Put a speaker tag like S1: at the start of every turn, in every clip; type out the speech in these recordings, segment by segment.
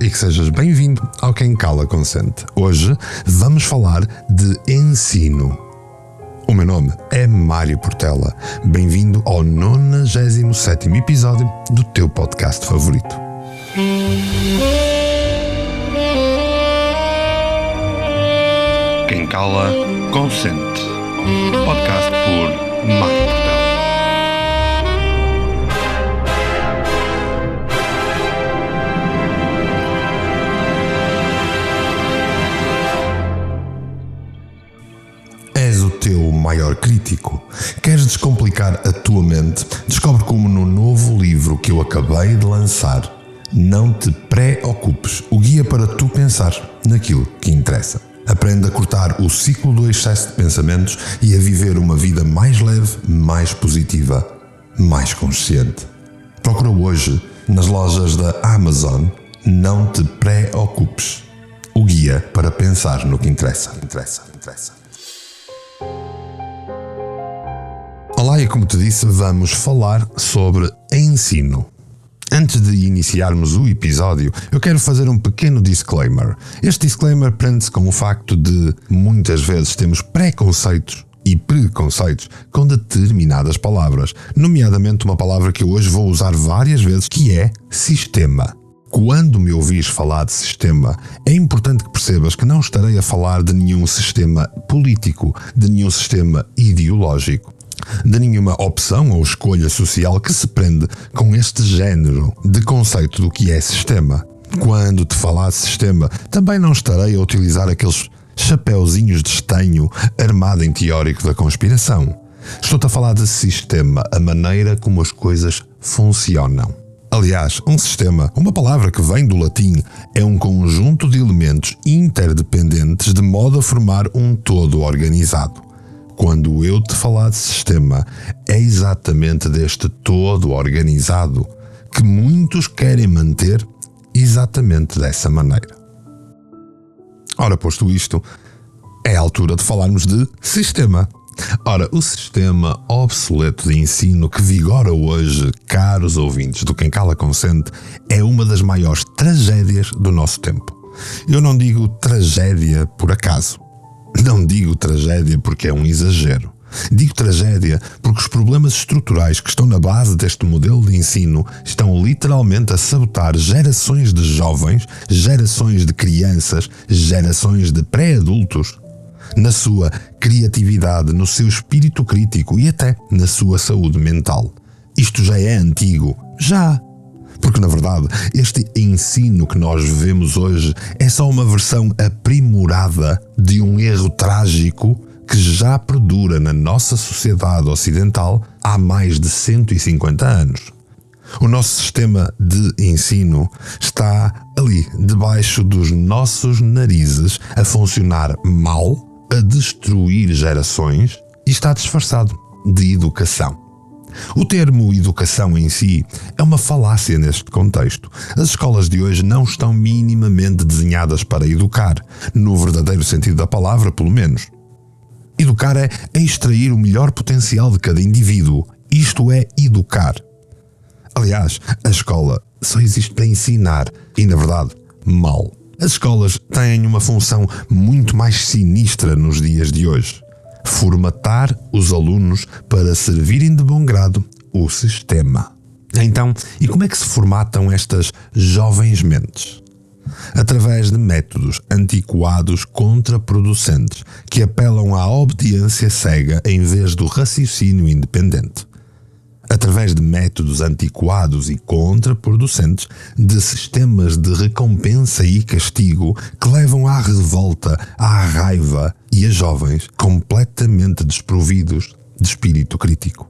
S1: e que sejas bem-vindo ao Quem Cala Consente. Hoje vamos falar de ensino. O meu nome é Mário Portela. Bem-vindo ao 97º episódio do teu podcast favorito. Quem Cala Consente. Podcast por Mário Portela. És o teu maior crítico? Queres descomplicar a tua mente? Descobre como no novo livro que eu acabei de lançar, Não Te Preocupes, o guia para tu pensar naquilo que interessa. Aprende a cortar o ciclo do excesso de pensamentos e a viver uma vida mais leve, mais positiva, mais consciente. Procura hoje nas lojas da Amazon Não Te Preocupes, o guia para pensar no que interessa. Olá, e como te disse, vamos falar sobre ensino. Antes de iniciarmos o episódio, eu quero fazer um pequeno disclaimer. Este disclaimer prende-se com o facto de muitas vezes temos preconceitos e preconceitos com determinadas palavras, nomeadamente uma palavra que eu hoje vou usar várias vezes, que é sistema. Quando me ouvires falar de sistema, é importante que percebas que não estarei a falar de nenhum sistema político, de nenhum sistema ideológico, de nenhuma opção ou escolha social que se prende com este género de conceito do que é sistema. Quando te falar de sistema, também não estarei a utilizar aqueles chapeuzinhos de estanho armado em teórico da conspiração. Estou-te a falar de sistema, a maneira como as coisas funcionam. Aliás, um sistema, uma palavra que vem do latim, é um conjunto de elementos interdependentes de modo a formar um todo organizado. Quando eu te falar de sistema, é exatamente deste todo organizado que muitos querem manter exatamente dessa maneira. Ora, posto isto, é a altura de falarmos de sistema. Ora, o sistema obsoleto de ensino que vigora hoje, caros ouvintes do Quem Cala Consente, é uma das maiores tragédias do nosso tempo. Eu não digo tragédia por acaso. Não digo tragédia porque é um exagero. Digo tragédia porque os problemas estruturais que estão na base deste modelo de ensino estão literalmente a sabotar gerações de jovens, gerações de crianças, gerações de pré-adultos, na sua criatividade, no seu espírito crítico e até na sua saúde mental. Isto já é antigo. Já! Porque, na verdade, este ensino que nós vemos hoje é só uma versão aprimorada de um erro trágico que já perdura na nossa sociedade ocidental há mais de 150 anos. O nosso sistema de ensino está ali, debaixo dos nossos narizes, a funcionar mal, a destruir gerações e está disfarçado de educação. O termo educação em si é uma falácia neste contexto. As escolas de hoje não estão minimamente desenhadas para educar, no verdadeiro sentido da palavra, pelo menos. Educar é extrair o melhor potencial de cada indivíduo. Isto é educar. Aliás, a escola só existe para ensinar e, na verdade, mal. As escolas têm uma função muito mais sinistra nos dias de hoje. Formatar os alunos para servirem de bom grado o sistema. Então, e como é que se formatam estas jovens mentes? Através de métodos antiquados contraproducentes que apelam à obediência cega em vez do raciocínio independente. Através de métodos antiquados e contraproducentes, de sistemas de recompensa e castigo que levam à revolta, à raiva e a jovens completamente desprovidos de espírito crítico.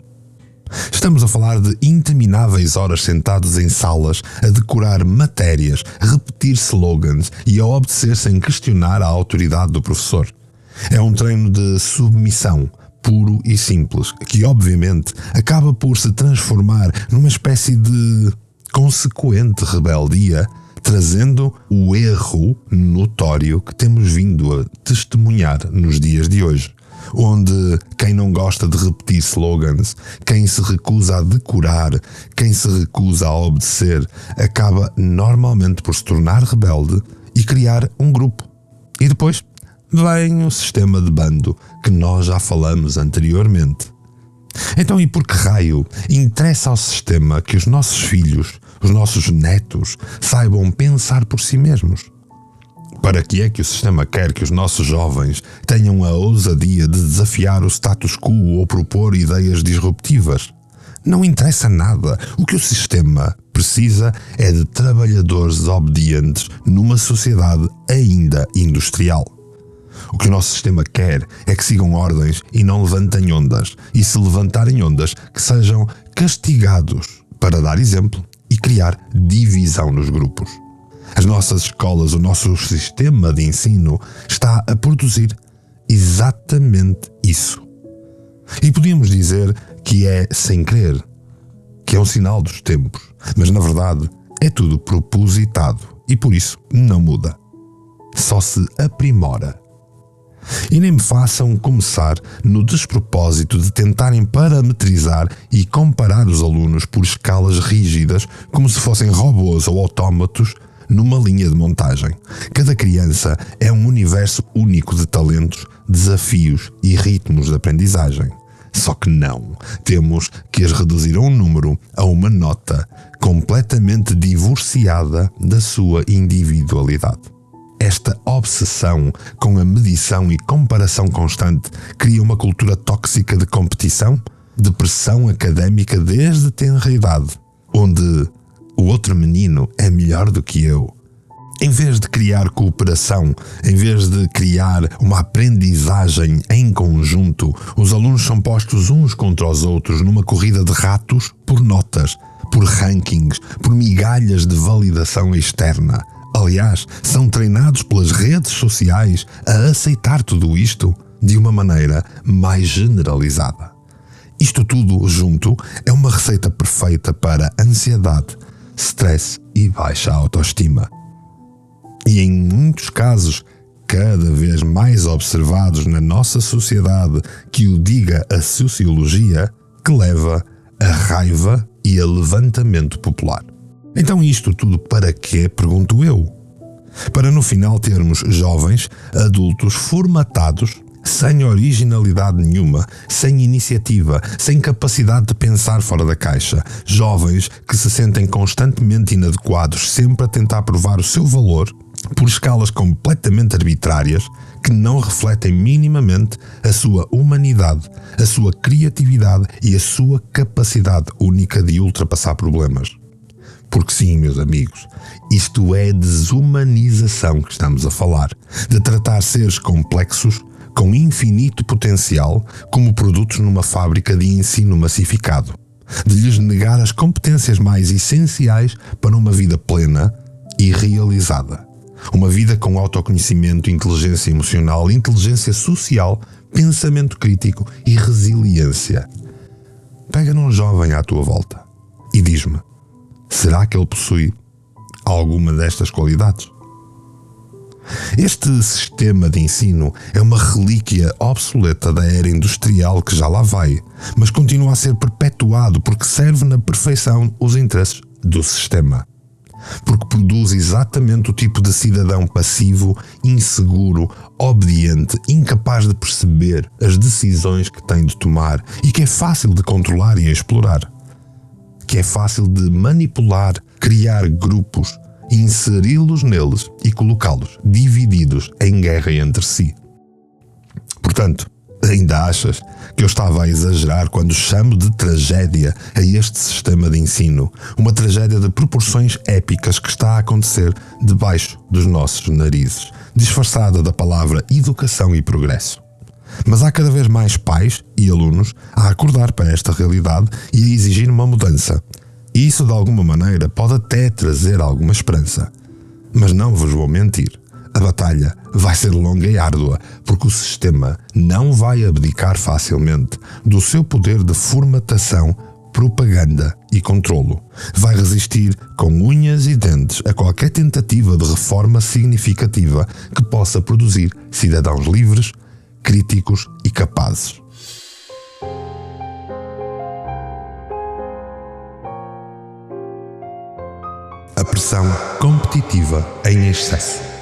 S1: Estamos a falar de intermináveis horas sentados em salas a decorar matérias, repetir slogans e a obedecer sem questionar a autoridade do professor. É um treino de submissão, puro e simples, que obviamente acaba por se transformar numa espécie de consequente rebeldia, trazendo o erro notório que temos vindo a testemunhar nos dias de hoje. onde quem não gosta de repetir slogans, quem se recusa a decorar, quem se recusa a obedecer, acaba normalmente por se tornar rebelde e criar um grupo. E depois vem o sistema de bando que nós já falamos anteriormente. Então, e por que raio interessa ao sistema que os nossos filhos, os nossos netos, saibam pensar por si mesmos? Para que é que o sistema quer que os nossos jovens tenham a ousadia de desafiar o status quo ou propor ideias disruptivas? Não interessa nada. O que o sistema precisa é de trabalhadores obedientes numa sociedade ainda industrial. O que o nosso sistema quer é que sigam ordens e não levantem ondas, e se levantarem ondas, que sejam castigados para dar exemplo e criar divisão nos grupos. As nossas escolas, o nosso sistema de ensino está a produzir exatamente isso. E podíamos dizer que é sem querer, que é um sinal dos tempos, mas na verdade é tudo propositado e por isso não muda. Só se aprimora. E nem me façam começar no despropósito de tentarem parametrizar e comparar os alunos por escalas rígidas como se fossem robôs ou autómatos numa linha de montagem. Cada criança é um universo único de talentos, desafios e ritmos de aprendizagem. Só que não, temos que as reduzir a um número, a uma nota, completamente divorciada da sua individualidade. Esta obsessão com a medição e comparação constante cria uma cultura tóxica de competição, de pressão académica desde tenra idade, onde o outro menino é melhor do que eu. Em vez de criar cooperação, em vez de criar uma aprendizagem em conjunto, os alunos são postos uns contra os outros numa corrida de ratos por notas, por rankings, por migalhas de validação externa. Aliás, são treinados pelas redes sociais a aceitar tudo isto de uma maneira mais generalizada. Isto tudo junto é uma receita perfeita para ansiedade, stress e baixa autoestima. E em muitos casos, cada vez mais observados na nossa sociedade, que o diga a sociologia, que leva a raiva e a levantamento popular. Então isto tudo para quê, pergunto eu? Para no final termos jovens, adultos formatados, sem originalidade nenhuma, sem iniciativa, sem capacidade de pensar fora da caixa. Jovens que se sentem constantemente inadequados, sempre a tentar provar o seu valor, por escalas completamente arbitrárias, que não refletem minimamente a sua humanidade, a sua criatividade e a sua capacidade única de ultrapassar problemas. Porque sim, meus amigos, isto é desumanização que estamos a falar, de tratar seres complexos com infinito potencial como produtos numa fábrica de ensino massificado, de lhes negar as competências mais essenciais para uma vida plena e realizada. Uma vida com autoconhecimento, inteligência emocional, inteligência social, pensamento crítico e resiliência. Pega num jovem à tua volta e diz-me, será que ele possui alguma destas qualidades? Este sistema de ensino é uma relíquia obsoleta da era industrial que já lá vai, mas continua a ser perpetuado porque serve na perfeição os interesses do sistema. Porque produz exatamente o tipo de cidadão passivo, inseguro, obediente, incapaz de perceber as decisões que tem de tomar e que é fácil de controlar e explorar. Que é fácil de manipular, criar grupos, inseri-los neles e colocá-los divididos em guerra entre si. Portanto, ainda achas que eu estava a exagerar quando chamo de tragédia a este sistema de ensino? Uma tragédia de proporções épicas que está a acontecer debaixo dos nossos narizes, disfarçada da palavra educação e progresso. Mas há cada vez mais pais e alunos a acordar para esta realidade e a exigir uma mudança. E isso, de alguma maneira, pode até trazer alguma esperança. Mas não vos vou mentir. A batalha vai ser longa e árdua, porque o sistema não vai abdicar facilmente do seu poder de formatação, propaganda e controlo. Vai resistir com unhas e dentes a qualquer tentativa de reforma significativa que possa produzir cidadãos livres, críticos e capazes. A pressão competitiva em excesso.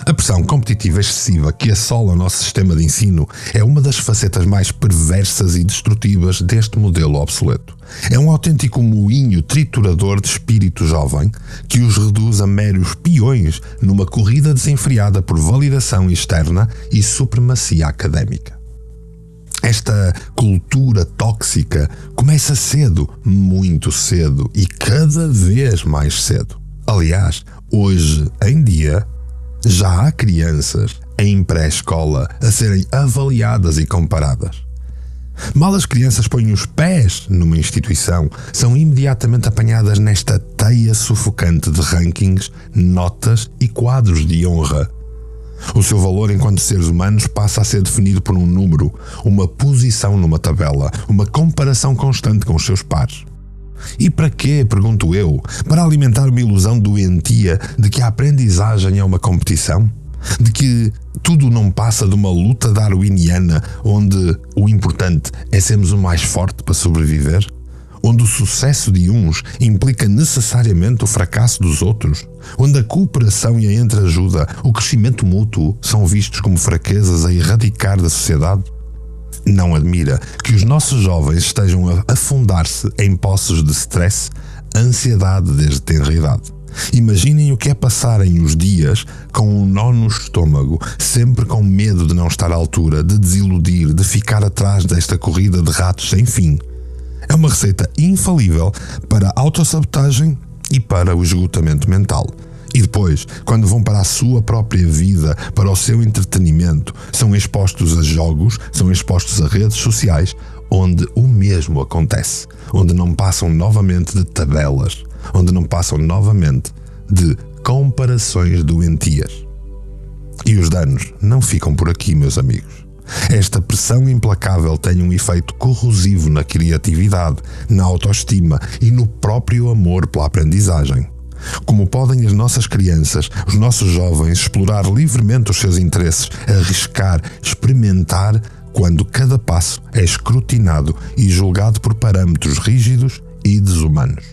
S1: A pressão competitiva excessiva que assola o nosso sistema de ensino é uma das facetas mais perversas e destrutivas deste modelo obsoleto. É um autêntico moinho triturador de espírito jovem que os reduz a meros peões numa corrida desenfreada por validação externa e supremacia académica. Esta cultura tóxica começa cedo, muito cedo e cada vez mais cedo. Aliás, hoje em dia, já há crianças em pré-escola a serem avaliadas e comparadas. Mal as crianças põem os pés numa instituição, são imediatamente apanhadas nesta teia sufocante de rankings, notas e quadros de honra. O seu valor enquanto seres humanos passa a ser definido por um número, uma posição numa tabela, uma comparação constante com os seus pares. E para quê, pergunto eu? Para alimentar uma ilusão doentia de que a aprendizagem é uma competição? De que tudo não passa de uma luta darwiniana onde o importante é sermos o mais forte para sobreviver? Onde o sucesso de uns implica necessariamente o fracasso dos outros? Onde a cooperação e a entreajuda, o crescimento mútuo, são vistos como fraquezas a erradicar da sociedade? Não admira que os nossos jovens estejam a afundar-se em poços de stress, ansiedade desde tenra idade. Imaginem o que é passarem os dias com um nó no estômago, sempre com medo de não estar à altura, de desiludir, de ficar atrás desta corrida de ratos sem fim. É uma receita infalível para a autossabotagem e para o esgotamento mental. E depois, quando vão para a sua própria vida, para o seu entretenimento, são expostos a jogos, são expostos a redes sociais, onde o mesmo acontece, onde não passam novamente de tabelas, onde não passam novamente de comparações doentias. E os danos não ficam por aqui, meus amigos. Esta pressão implacável tem um efeito corrosivo na criatividade, na autoestima e no próprio amor pela aprendizagem. Como podem as nossas crianças, os nossos jovens, explorar livremente os seus interesses, arriscar, experimentar, quando cada passo é escrutinado e julgado por parâmetros rígidos e desumanos?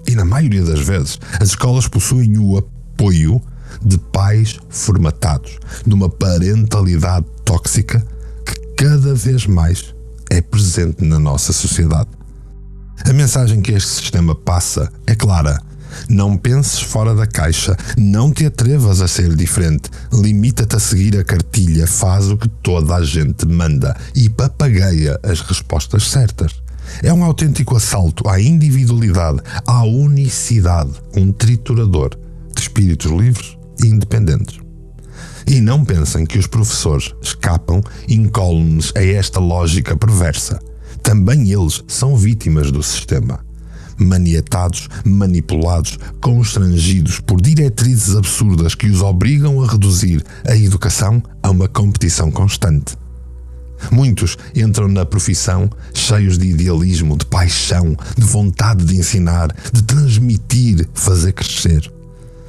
S1: E na maioria das vezes, as escolas possuem o apoio de pais formatados, de uma parentalidade tóxica que cada vez mais é presente na nossa sociedade. A mensagem que este sistema passa é clara. Não penses fora da caixa, não te atrevas a ser diferente, limita-te a seguir a cartilha, faz o que toda a gente manda e papagaia as respostas certas. É um autêntico assalto à individualidade, à unicidade, um triturador de espíritos livres e independentes. E não pensem que os professores escapam incólumes a esta lógica perversa. Também eles são vítimas do sistema. Maniatados, manipulados, constrangidos por diretrizes absurdas que os obrigam a reduzir a educação a uma competição constante. Muitos entram na profissão cheios de idealismo, de paixão, de vontade de ensinar, de transmitir, fazer crescer.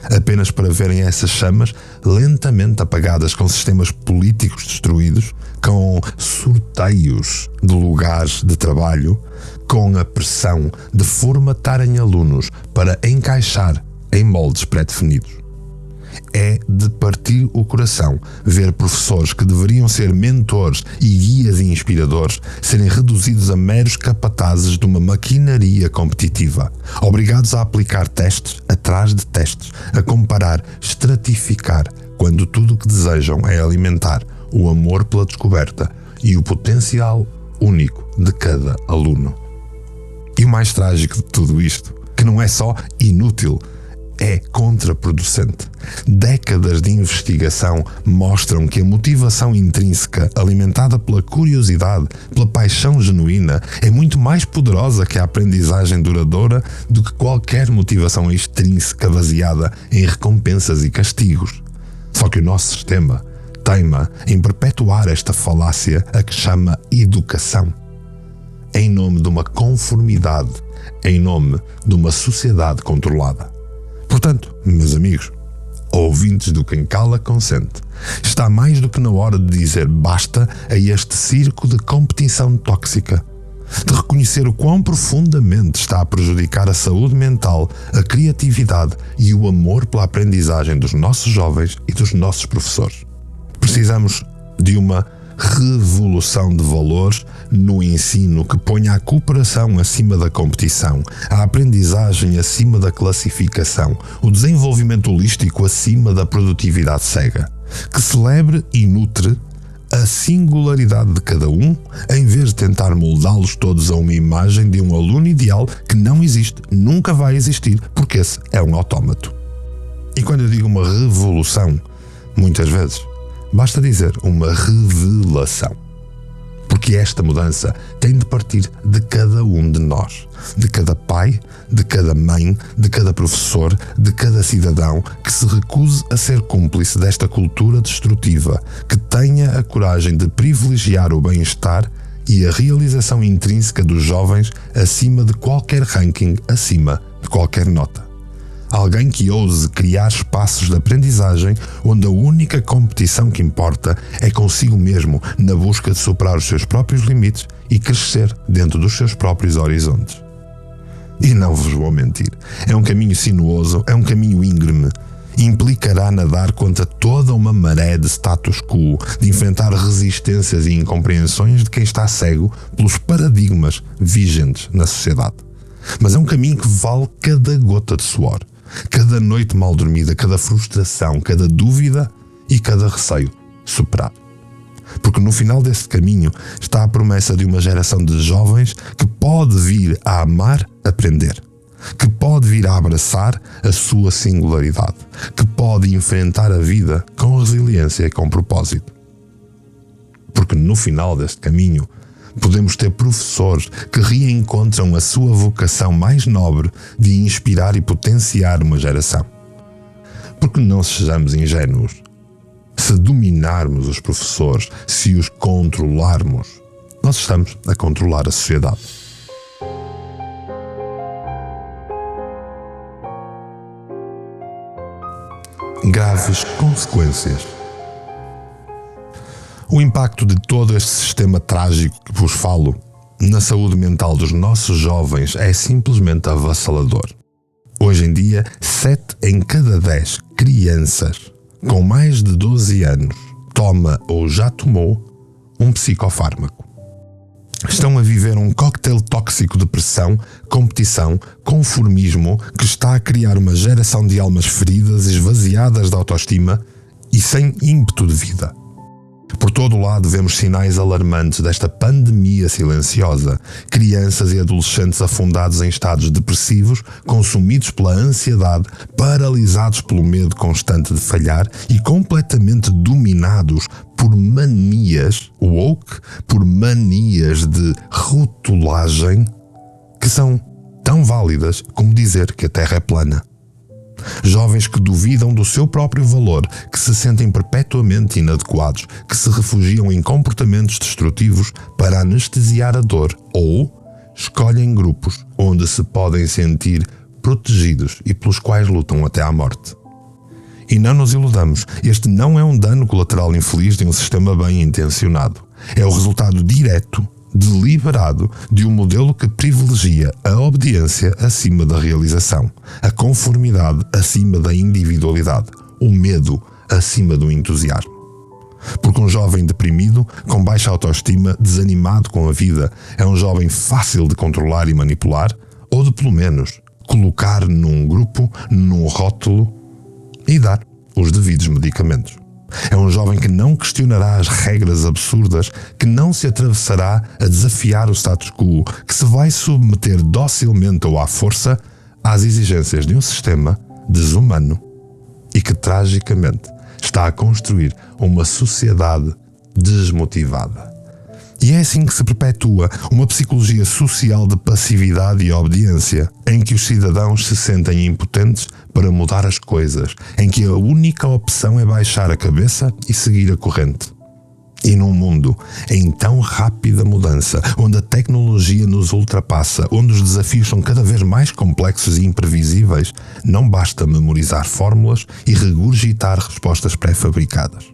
S1: Apenas para verem essas chamas lentamente apagadas com sistemas políticos destruídos, com sorteios de lugares de trabalho, com a pressão de formatarem alunos para encaixar em moldes pré-definidos. É de partir o coração ver professores que deveriam ser mentores e guias e inspiradores serem reduzidos a meros capatazes de uma maquinaria competitiva, obrigados a aplicar testes atrás de testes, a comparar, estratificar, quando tudo o que desejam é alimentar o amor pela descoberta e o potencial único de cada aluno. E o mais trágico de tudo isto, que não é só inútil, é contraproducente. Décadas de investigação mostram que a motivação intrínseca, alimentada pela curiosidade, pela paixão genuína, é muito mais poderosa que a aprendizagem duradoura do que qualquer motivação extrínseca baseada em recompensas e castigos. Só que o nosso sistema teima em perpetuar esta falácia a que chama educação, em nome de uma conformidade, em nome de uma sociedade controlada. Portanto, meus amigos, Ouvintes do Quem Cala Consente. Está mais do que na hora de dizer basta a este circo de competição tóxica. De reconhecer o quão profundamente está a prejudicar a saúde mental, a criatividade e o amor pela aprendizagem dos nossos jovens e dos nossos professores. Precisamos de uma revolução de valores no ensino que ponha a cooperação acima da competição, a aprendizagem acima da classificação, o desenvolvimento holístico acima da produtividade cega, que celebre e nutre a singularidade de cada um, em vez de tentar moldá-los todos a uma imagem de um aluno ideal que não existe, nunca vai existir, porque esse é um autómato. E quando eu digo uma revolução, muitas vezes basta dizer uma revelação. Porque esta mudança tem de partir de cada um de nós, de cada pai, de cada mãe, de cada professor, de cada cidadão que se recuse a ser cúmplice desta cultura destrutiva, que tenha a coragem de privilegiar o bem-estar e a realização intrínseca dos jovens acima de qualquer ranking, acima de qualquer nota. Alguém que ouse criar espaços de aprendizagem onde a única competição que importa é consigo mesmo na busca de superar os seus próprios limites e crescer dentro dos seus próprios horizontes. E não vos vou mentir, é um caminho sinuoso, é um caminho íngreme. Implicará nadar contra toda uma maré de status quo, de enfrentar resistências e incompreensões de quem está cego pelos paradigmas vigentes na sociedade. Mas é um caminho que vale cada gota de suor. Cada noite mal dormida, cada frustração, cada dúvida e cada receio superado. Porque no final desse caminho está a promessa de uma geração de jovens que pode vir a amar aprender, que pode vir a abraçar a sua singularidade, que pode enfrentar a vida com resiliência e com propósito. Porque no final deste caminho podemos ter professores que reencontram a sua vocação mais nobre de inspirar e potenciar uma geração. Porque não sejamos ingênuos. Se dominarmos os professores, se os controlarmos, nós estamos a controlar a sociedade. Graves consequências. O impacto de todo este sistema trágico que vos falo na saúde mental dos nossos jovens é simplesmente avassalador. Hoje em dia, 7 em cada 10 crianças com mais de 12 anos toma ou já tomou um psicofármaco. Estão a viver um cocktail tóxico de pressão, competição, conformismo que está a criar uma geração de almas feridas, esvaziadas de autoestima e sem ímpeto de vida. Por todo o lado vemos sinais alarmantes desta pandemia silenciosa. Crianças e adolescentes afundados em estados depressivos, consumidos pela ansiedade, paralisados pelo medo constante de falhar e completamente dominados por manias woke, por manias de rotulagem que são tão válidas como dizer que a Terra é plana. Jovens que duvidam do seu próprio valor, que se sentem perpetuamente inadequados, que se refugiam em comportamentos destrutivos para anestesiar a dor ou escolhem grupos onde se podem sentir protegidos e pelos quais lutam até à morte. E não nos iludamos, este não é um dano colateral infeliz de um sistema bem intencionado. É o resultado direto, deliberado, de um modelo que privilegia a obediência acima da realização, a conformidade acima da individualidade, o medo acima do entusiasmo. Porque um jovem deprimido, com baixa autoestima, desanimado com a vida, é um jovem fácil de controlar e manipular, ou de pelo menos colocar num grupo, num rótulo e dar os devidos medicamentos. É um jovem que não questionará as regras absurdas, que não se atravessará a desafiar o status quo, que se vai submeter docilmente ou à força às exigências de um sistema desumano e que, tragicamente, está a construir uma sociedade desmotivada. E é assim que se perpetua uma psicologia social de passividade e obediência, em que os cidadãos se sentem impotentes para mudar as coisas, em que a única opção é baixar a cabeça e seguir a corrente. E num mundo em tão rápida mudança, onde a tecnologia nos ultrapassa, onde os desafios são cada vez mais complexos e imprevisíveis, não basta memorizar fórmulas e regurgitar respostas pré-fabricadas.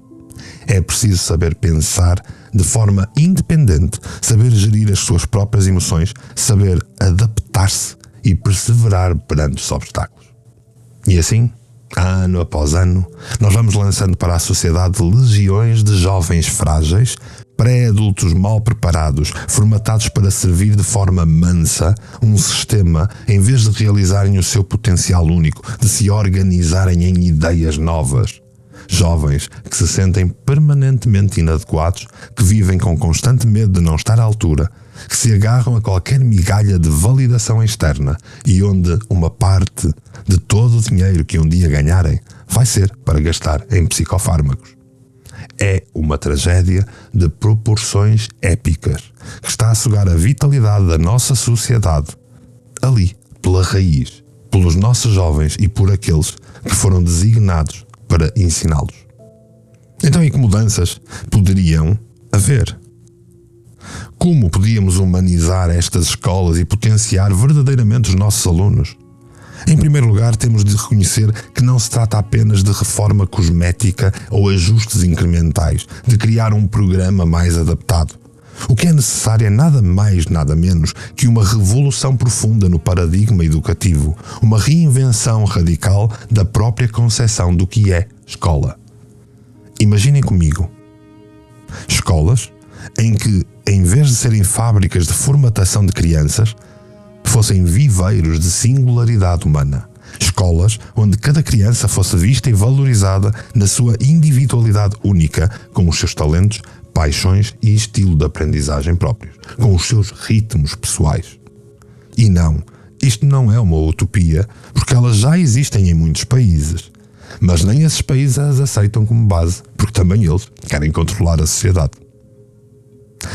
S1: É preciso saber pensar de forma independente, saber gerir as suas próprias emoções, saber adaptar-se e perseverar perante os obstáculos. E assim, ano após ano, nós vamos lançando para a sociedade legiões de jovens frágeis, pré-adultos mal preparados, formatados para servir de forma mansa um sistema, em vez de realizarem o seu potencial único, de se organizarem em ideias novas. Jovens que se sentem permanentemente inadequados, que vivem com constante medo de não estar à altura, que se agarram a qualquer migalha de validação externa e onde uma parte de todo o dinheiro que um dia ganharem vai ser para gastar em psicofármacos. É uma tragédia de proporções épicas que está a sugar a vitalidade da nossa sociedade, ali, pela raiz, pelos nossos jovens e por aqueles que foram designados para ensiná-los. Então, e que mudanças poderiam haver? Como podíamos humanizar estas escolas e potenciar verdadeiramente os nossos alunos? Em primeiro lugar, temos de reconhecer que não se trata apenas de reforma cosmética ou ajustes incrementais, de criar um programa mais adaptado. O que é necessário é nada mais, nada menos que uma revolução profunda no paradigma educativo, uma reinvenção radical da própria concepção do que é escola. Imaginem comigo, escolas em que, em vez de serem fábricas de formatação de crianças, fossem viveiros de singularidade humana. Escolas onde cada criança fosse vista e valorizada na sua individualidade única, com os seus talentos, paixões e estilo de aprendizagem próprios, com os seus ritmos pessoais. E não, isto não é uma utopia, porque elas já existem em muitos países. Mas nem esses países as aceitam como base, porque também eles querem controlar a sociedade.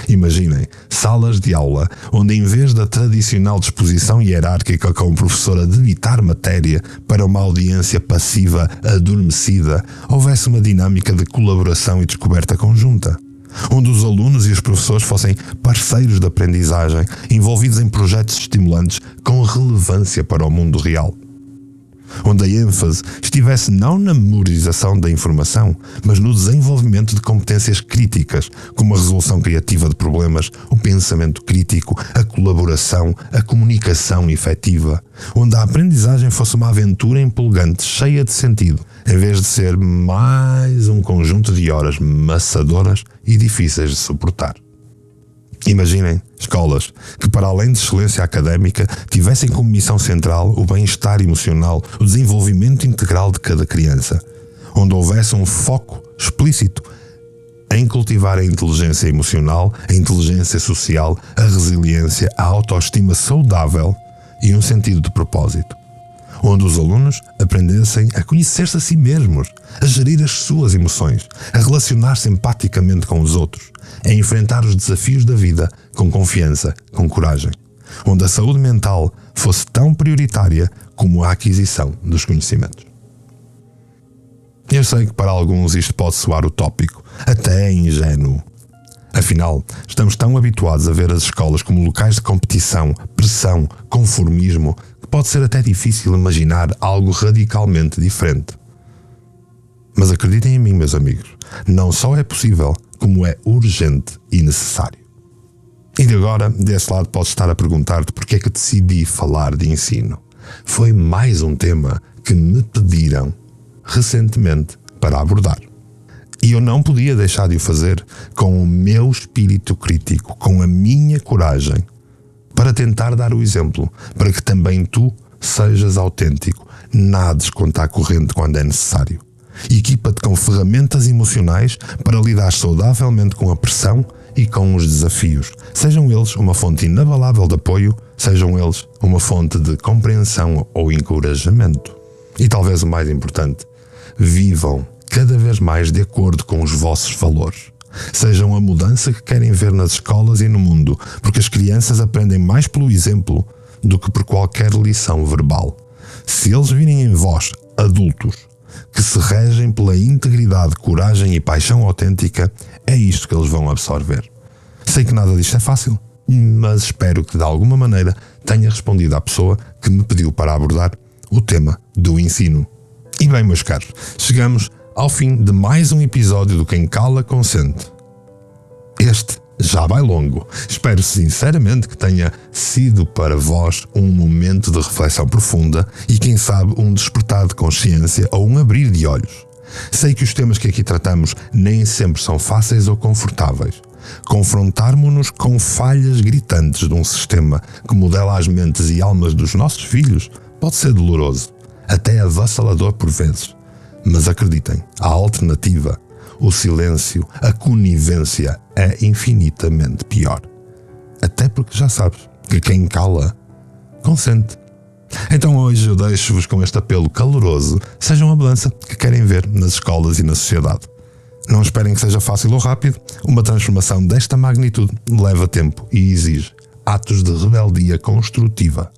S1: Imaginem salas de aula onde, em vez da tradicional disposição hierárquica com o professor a debitar matéria para uma audiência passiva adormecida, houvesse uma dinâmica de colaboração e descoberta conjunta, onde os alunos e os professores fossem parceiros de aprendizagem, envolvidos em projetos estimulantes com relevância para o mundo real. Onde a ênfase estivesse não na memorização da informação, mas no desenvolvimento de competências críticas, como a resolução criativa de problemas, o pensamento crítico, a colaboração, a comunicação efetiva. Onde a aprendizagem fosse uma aventura empolgante, cheia de sentido, em vez de ser mais um conjunto de horas maçadoras e difíceis de suportar. Imaginem escolas que, para além de excelência académica, tivessem como missão central o bem-estar emocional, o desenvolvimento integral de cada criança, onde houvesse um foco explícito em cultivar a inteligência emocional, a inteligência social, a resiliência, a autoestima saudável e um sentido de propósito. Onde os alunos aprendessem a conhecer-se a si mesmos, a gerir as suas emoções, a relacionar-se empaticamente com os outros, a enfrentar os desafios da vida com confiança, com coragem. Onde a saúde mental fosse tão prioritária como a aquisição dos conhecimentos. Eu sei que para alguns isto pode soar utópico, até ingênuo. Afinal, estamos tão habituados a ver as escolas como locais de competição, pressão, conformismo, que pode ser até difícil imaginar algo radicalmente diferente. Mas acreditem em mim, meus amigos, não só é possível, como é urgente e necessário. E de agora, desse lado, podes estar a perguntar-te porque é que decidi falar de ensino. Foi mais um tema que me pediram recentemente para abordar. E eu não podia deixar de o fazer com o meu espírito crítico, com a minha coragem, para tentar dar o exemplo, para que também tu sejas autêntico, nades contra a corrente quando é necessário. Equipa-te com ferramentas emocionais para lidar saudavelmente com a pressão e com os desafios. Sejam eles uma fonte inabalável de apoio, sejam eles uma fonte de compreensão ou encorajamento. E talvez o mais importante, vivam cada vez mais de acordo com os vossos valores. Sejam a mudança que querem ver nas escolas e no mundo, porque as crianças aprendem mais pelo exemplo do que por qualquer lição verbal. Se eles virem em vós, adultos, que se regem pela integridade, coragem e paixão autêntica, é isto que eles vão absorver. Sei que nada disto é fácil, mas espero que de alguma maneira tenha respondido à pessoa que me pediu para abordar o tema do ensino. E bem, meus caros, chegamos ao fim de mais um episódio do Quem Cala Consente. Este já vai longo. Espero sinceramente que tenha sido para vós um momento de reflexão profunda e, quem sabe, um despertar de consciência ou um abrir de olhos. Sei que os temas que aqui tratamos nem sempre são fáceis ou confortáveis. Confrontarmos-nos com falhas gritantes de um sistema que modela as mentes e almas dos nossos filhos pode ser doloroso, até avassalador por vezes. Mas acreditem, a alternativa, o silêncio, a conivência é infinitamente pior. Até porque já sabes que quem cala, consente. Então hoje eu deixo-vos com este apelo caloroso, sejam a mudança que querem ver nas escolas e na sociedade. Não esperem que seja fácil ou rápido, uma transformação desta magnitude leva tempo e exige atos de rebeldia construtiva.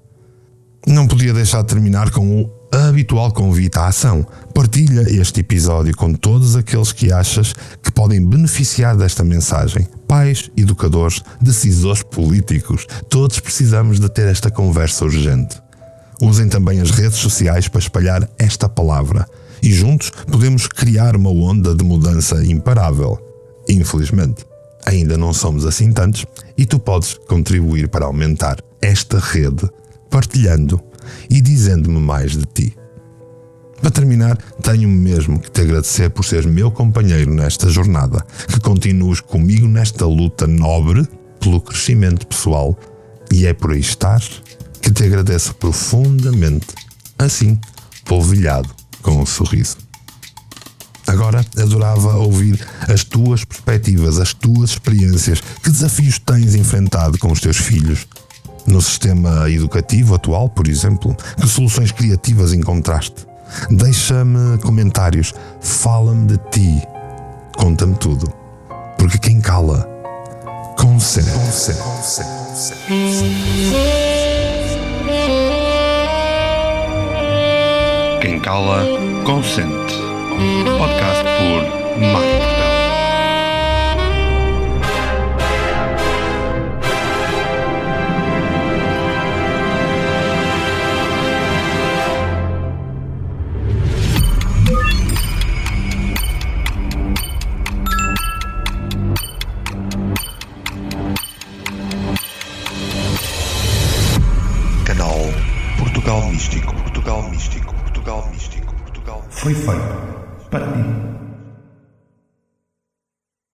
S1: Não podia deixar de terminar com o habitual convite à ação. Partilha este episódio com todos aqueles que achas que podem beneficiar desta mensagem. Pais, educadores, decisores políticos, todos precisamos de ter esta conversa urgente. Usem também as redes sociais para espalhar esta palavra e juntos podemos criar uma onda de mudança imparável. Infelizmente, ainda não somos assim tantos e tu podes contribuir para aumentar esta rede partilhando e dizendo-me mais de ti. Para terminar, tenho mesmo que te agradecer por seres meu companheiro nesta jornada, que continues comigo nesta luta nobre pelo crescimento pessoal, e é por aí estar que te agradeço profundamente, assim, polvilhado com um sorriso. Agora adorava ouvir as tuas perspectivas, as tuas experiências, que desafios tens enfrentado com os teus filhos no sistema educativo atual, por exemplo, que soluções criativas encontraste. Deixa-me comentários, fala-me de ti, conta-me tudo, porque quem cala, consente. Quem cala, consente. Podcast por Marco Portela. Portugal Místico.
S2: Foi feito para ti.